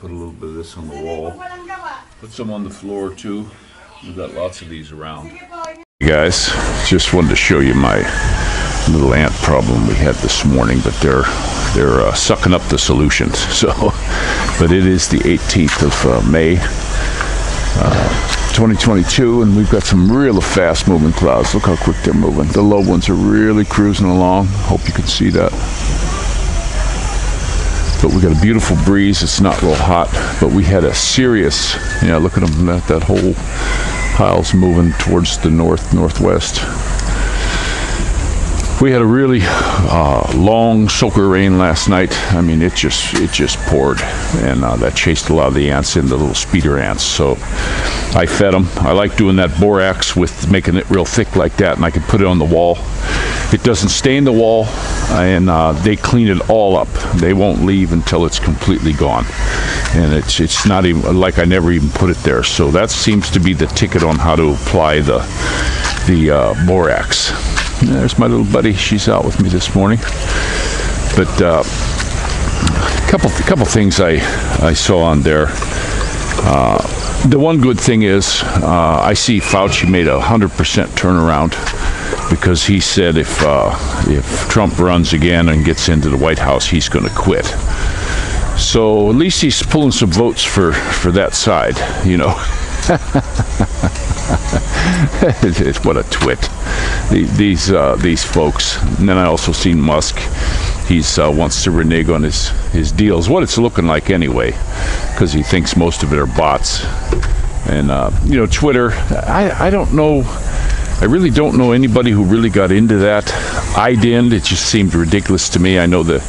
put a little bit of this on the wall. Put some on the floor too. We've got lots of these around. Hey guys, just wanted to show you my little ant problem we had this morning, but they're sucking up the solutions. So, but it is the 18th of May, 2022, and we've got some real fast moving clouds. Look how quick they're moving. The low ones are really cruising along. Hope you can see that. But we got a beautiful breeze. It's not real hot, but we had a serious, look at them, that whole pile's moving towards the northwest. We had a really long soaker rain last night. I mean, it just poured, and that chased a lot of the ants in, the little speeder ants. So I fed them. I like doing that borax with making it real thick like that, and I can put it on the wall. It doesn't stain the wall, and they clean it all up. They won't leave until it's completely gone, and it's not even like I never even put it there. So that seems to be the ticket on how to apply the borax. There's my little buddy. She's out with me this morning. But a couple things I saw on there. The one good thing is I see Fauci made 100% turnaround, because he said if Trump runs again and gets into the White House, he's going to quit. So at least he's pulling some votes for that side, What a twit. These folks. And then I also seen Musk. He's wants to renege on his deals. What it's looking like anyway, because he thinks most of it are bots. And Twitter. I don't know. I really don't know anybody who really got into that. I didn't. It just seemed ridiculous to me. I know the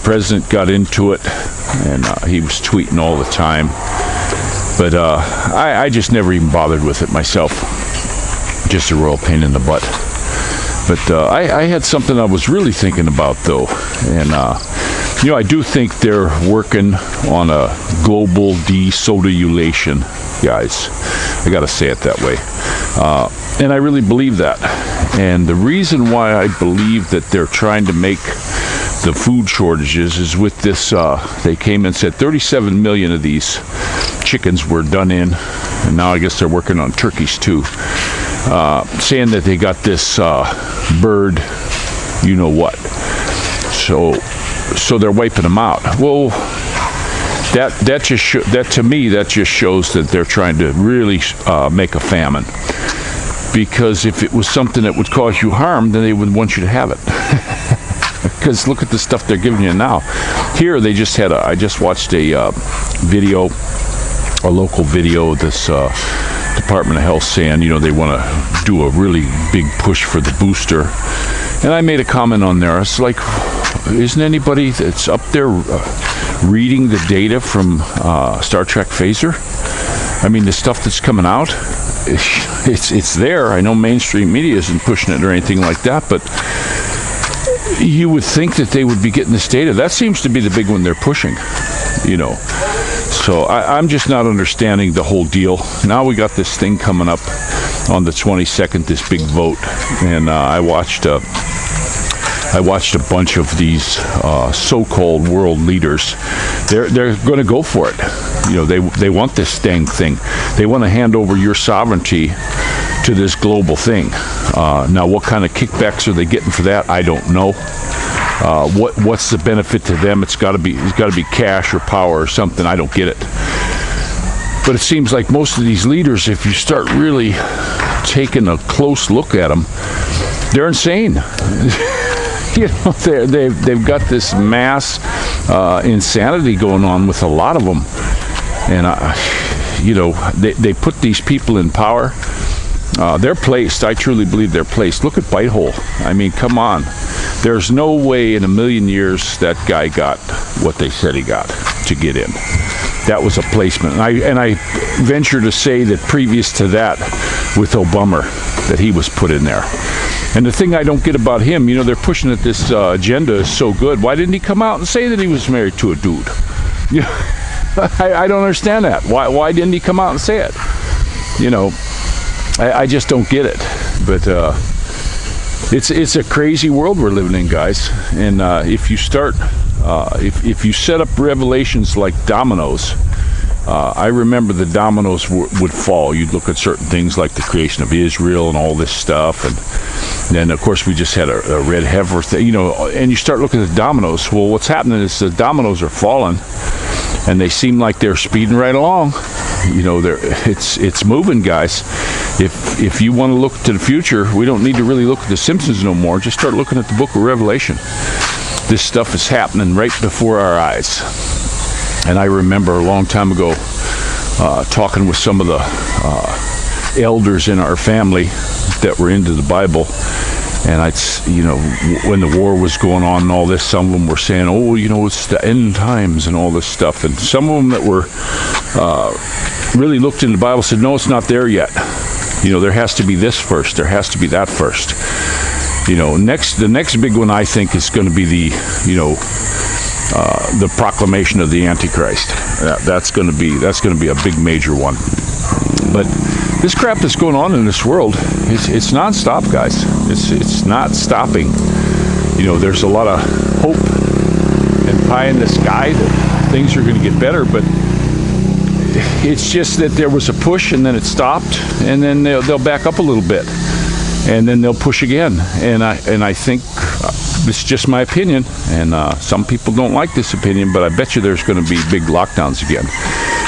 president got into it, and he was tweeting all the time. But I just never even bothered with it myself. Just a royal pain in the butt. But I had something I was really thinking about, though. And, I do think they're working on a global desodulation, guys. I got to say it that way. And I really believe that. And the reason why I believe that they're trying to make the food shortages is with this, they came and said 37 million of these chickens were done in, and now I guess they're working on turkeys too, saying that they got this bird, so they're wiping them out. Well, that to me just shows that they're trying to really make a famine. Because if it was something that would cause you harm, then they would want you to have it. Because look at the stuff they're giving you now. Here they just had I just watched a video, a local video of this Department of Health saying, they want to do a really big push for the booster. And I made a comment on there. It's like, isn't anybody that's up there reading the data from Star Trek Phaser? I mean, the stuff that's coming out, it's there. I know mainstream media isn't pushing it or anything like that, but you would think that they would be getting this data. That seems to be the big one they're pushing, So I'm just not understanding the whole deal. Now we got this thing coming up on the 22nd, this big vote, and I watched a bunch of these so-called world leaders. They're going to go for it. They want this dang thing. They want to hand over your sovereignty to this global thing. Now, what kind of kickbacks are they getting for that? I don't know. What's the benefit to them? It's got to be cash or power or something. I don't get it. But it seems like most of these leaders, if you start really taking a close look at them, they're insane. They've got this mass insanity going on with a lot of them, and they put these people in power. They're placed. I truly believe they're placed. Look at Butthole. I mean, come on. There's no way in a million years that guy got what they said he got to get in. That was a placement. And I venture to say that previous to that, with Obama, that he was put in there. And the thing I don't get about him, they're pushing that this agenda is so good. Why didn't he come out and say that he was married to a dude? I don't understand that. Why didn't he come out and say it? I just don't get it. But it's a crazy world we're living in, guys. And if you start If you set up revelations like dominoes, I remember the dominoes would fall. You'd look at certain things like the creation of Israel and all this stuff, and then of course we just had a red heifer thing, and you start looking at the dominoes. Well, what's happening is the dominoes are falling, and they seem like they're speeding right along. It's moving, guys. If you want to look to the future, we don't need to really look at The Simpsons no more. Just start looking at the book of Revelation. This stuff is happening right before our eyes. And I remember a long time ago talking with some of the elders in our family that were into the Bible. And when the war was going on and all this, some of them were saying, it's the end times and all this stuff. And some of them that were really looked into the Bible said, no, it's not there yet. There has to be this first. There has to be that first. The next big one, I think, is going to be the proclamation of the Antichrist. That's going to be a big major one. But this crap that's going on in this world, it's nonstop, guys. It's not stopping. There's a lot of hope and pie in the sky that things are going to get better, but it's just that there was a push and then it stopped, and then they'll back up a little bit, and then they'll push again. And I think this is just my opinion, and some people don't like this opinion, but I bet you there's going to be big lockdowns again.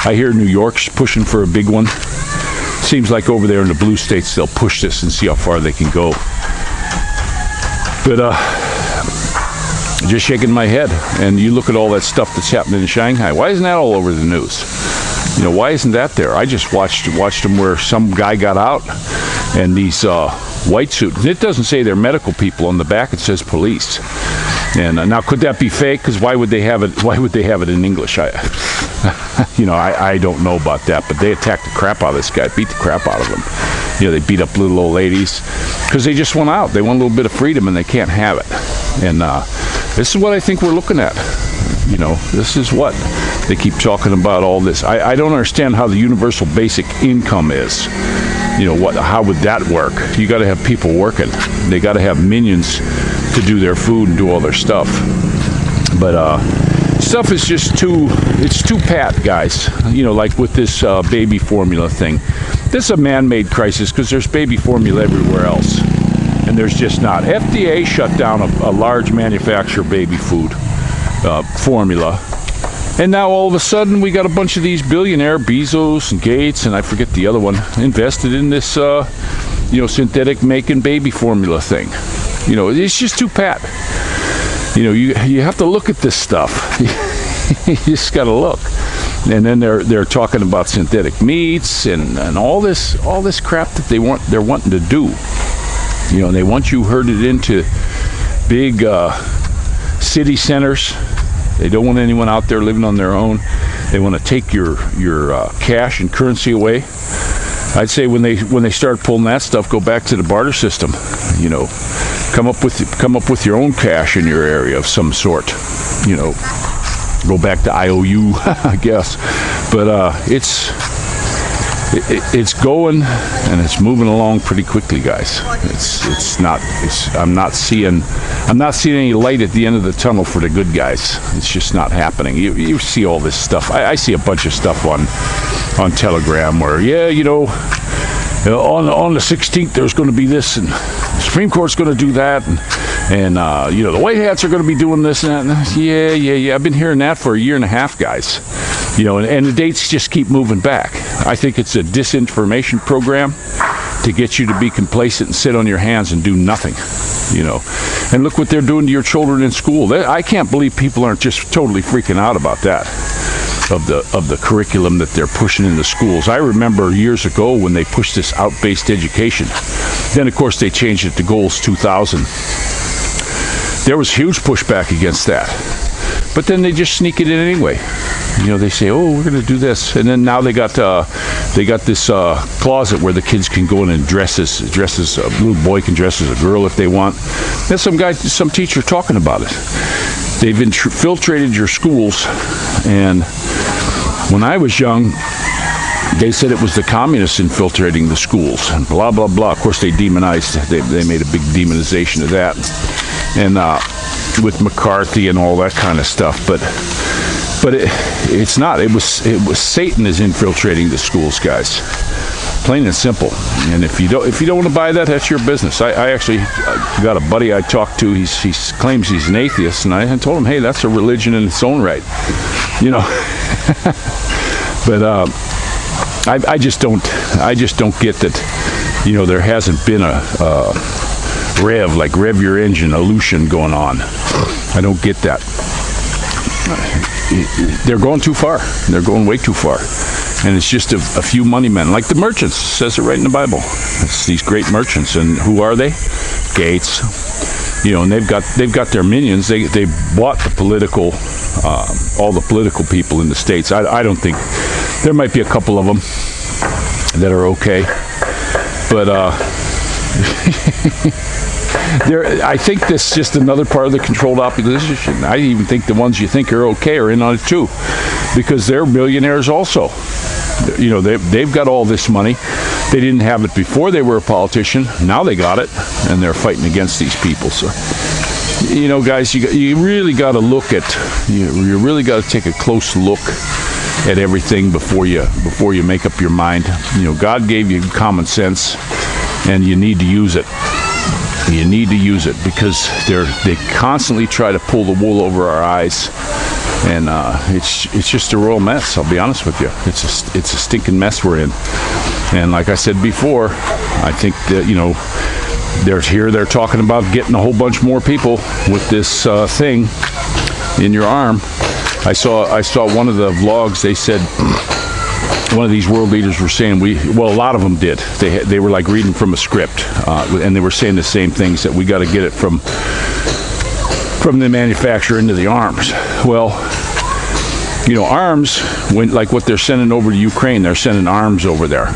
I hear New York's pushing for a big one. Seems like over there in the blue states they'll push this and see how far they can go. But just shaking my head. And you look at all that stuff that's happening in Shanghai. Why isn't that all over the news? Why isn't that there? I just watched them where some guy got out, and these white suits. It doesn't say they're medical people on the back. It says police. And now, could that be fake? Because why would they have it? Why would they have it in English? I don't know about that. But they attacked the crap out of this guy, beat the crap out of him. They beat up little old ladies because they just went out. They want a little bit of freedom, and they can't have it. And this is what I think we're looking at. This is what they keep talking about. All this. I don't understand how the universal basic income is. How would that work? You got to have people working. They got to have minions to do their food and do all their stuff. But stuff is just too pat, guys. Like with this baby formula thing. This is a man-made crisis because there's baby formula everywhere else. And there's just not. FDA shut down a large manufacturer of baby food formula. And now all of a sudden we got a bunch of these billionaire Bezos and Gates and I forget the other one invested in this synthetic making baby formula thing. It's just too pat. You have to look at this stuff. You just got to look. And then they're talking about synthetic meats and all this crap that they're wanting to do. And they want you herded into big city centers. They don't want anyone out there living on their own. They want to take your cash and currency away. I'd say when they start pulling that stuff, go back to the barter system. Come up with your own cash in your area of some sort. Go back to IOU, I guess. But it's going and it's moving along pretty quickly, guys. I'm not seeing any light at the end of the tunnel for the good guys. It's just not happening. You see all this stuff. I see a bunch of stuff on Telegram where on the 16th there's going to be this and the Supreme Court's going to do that and the White Hats are going to be doing this and that. Yeah. I've been hearing that for a year and a half, guys. And the dates just keep moving back. I think it's a disinformation program to get you to be complacent and sit on your hands and do nothing. And look what they're doing to your children in school. I can't believe people aren't just totally freaking out about that. Of the curriculum that they're pushing in the schools. I remember years ago when they pushed this out-based education. Then, of course, they changed it to Goals 2000. There was huge pushback against that. But then they just sneak it in anyway. They say, "Oh, we're going to do this," and then now they got this closet where the kids can go in and dress as a little boy can dress as a girl if they want. There's some teacher talking about it. They've infiltrated your schools, and when I was young, they said it was the communists infiltrating the schools, and blah, blah, blah. Of course, they demonized, they made a big demonization of that. And with McCarthy and all that kind of stuff. But it's not. It was Satan is infiltrating the schools, guys. Plain and simple. And if you don't want to buy that, that's your business. I actually got a buddy I talked to. He claims he's an atheist, and I told him, hey, that's a religion in its own right, you know. But I just don't get that. You know, there hasn't been a rev your engine, illusion going on. I don't get that. They're going too far. They're going way too far. And it's just a few money men, like the merchants. Says it right in the Bible. It's these great merchants, and who are they? Gates. You know, and they've got their minions. They bought the political, all the political people in the states. I don't think there might be a couple of them that are okay, but I think this is just another part of the controlled opposition. I even think the ones you think are okay are in on it too, because they're millionaires also. You know, they've got all this money. They didn't have it before they were a politician. Now they got it, and they're fighting against these people. So, you know, guys, you really got to look at, you really got to take a close look at everything before you make up your mind. You know, God gave you common sense, and you need to use it. You need to use it, because they constantly try to pull the wool over our eyes, and it's just a royal mess. I'll be honest with you. It's a stinking mess we're in. And like I said before, I think that, you know, they're talking about getting a whole bunch more people with this thing in your arm. I saw one of the vlogs. They said one of these world leaders were saying a lot of them did. They were like reading from a script, and they were saying the same things, that we got to get it from the manufacturer into the arms. Well, you know, arms, like what they're sending over to Ukraine, they're sending arms over there.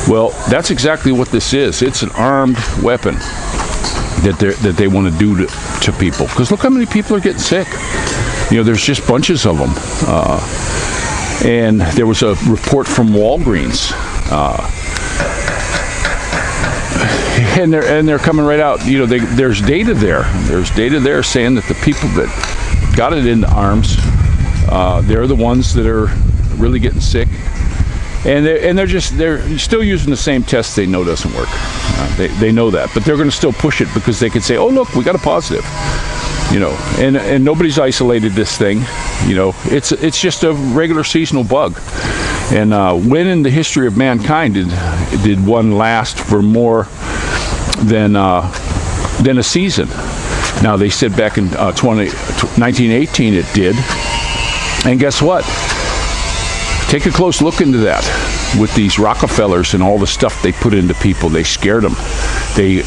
Well, that's exactly what this is. It's an armed weapon that they want to do to people. Because look how many people are getting sick. You know, there's just bunches of them. And there was a report from Walgreens, and they're coming right out. You know, there's data there. There's data there saying that the people that got it in the arms, they're the ones that are really getting sick, and they're still using the same test they know doesn't work. They know that, but they're going to still push it, because they could say, "Oh, look, we got a positive." You know, and nobody's isolated this thing. You know, it's just a regular seasonal bug. And when in the history of mankind did one last for more than a season? Now, they said back in 1918 it did. And guess what? Take a close look into that. With these Rockefellers and all the stuff they put into people, they scared them. They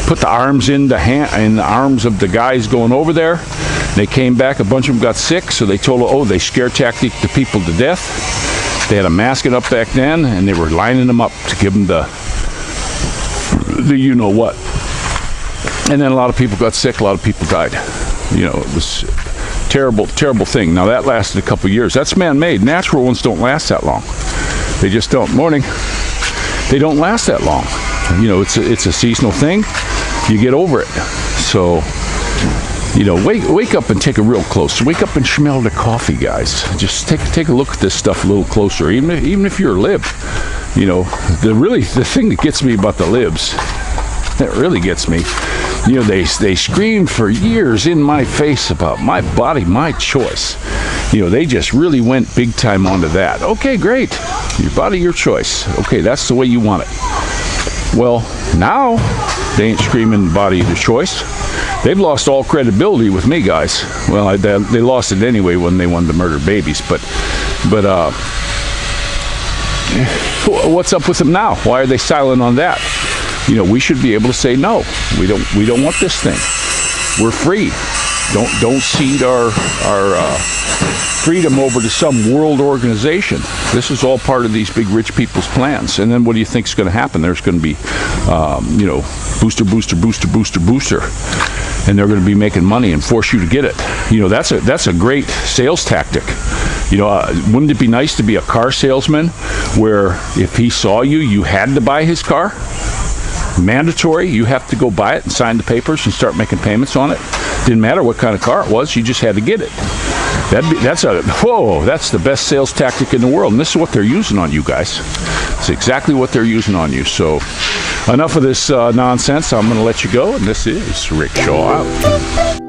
put the arms in the arms of the guys going over there. They came back, a bunch of them got sick, so they told, they scare tactic the people to death. They had them masking up back then, and they were lining them up to give them the you know what. And then a lot of people got sick, a lot of people died. You know, it was a terrible, terrible thing. Now, that lasted a couple years. That's man-made. Natural ones don't last that long. They just don't. Morning. They don't last that long. You know, it's a seasonal thing. You get over it. So, you know, wake up and take a real close. Wake up and smell the coffee, guys. Just take a look at this stuff a little closer. Even if you're a lib, you know, the thing that gets me about the libs, that really gets me. You know, they screamed for years in my face about my body, my choice. You know, they just really went big time onto that. Okay, great. Your body, your choice. Okay, that's the way you want it. Well, now they ain't screaming body of choice. They've lost all credibility with me, guys. Well, they lost it anyway when they wanted to murder babies. But what's up with them now? Why are they silent on that? You know, we should be able to say no. We don't want this thing. We're free. Don't cede our freedom over to some world organization. This is all part of these big rich people's plans. And then what do you think is going to happen? There's going to be, you know, booster, and they're going to be making money and force you to get it. You know, that's a great sales tactic. You know, wouldn't it be nice to be a car salesman where if he saw you, you had to buy his car? mandatory. You have to go buy it and sign the papers and start making payments on it. Didn't matter what kind of car it was, you just had to get it. That's the best sales tactic in the world, and this is what they're using on you guys. It's exactly what they're using on you. So enough of this nonsense. I'm going to let you go, and this is Rick Shaw out.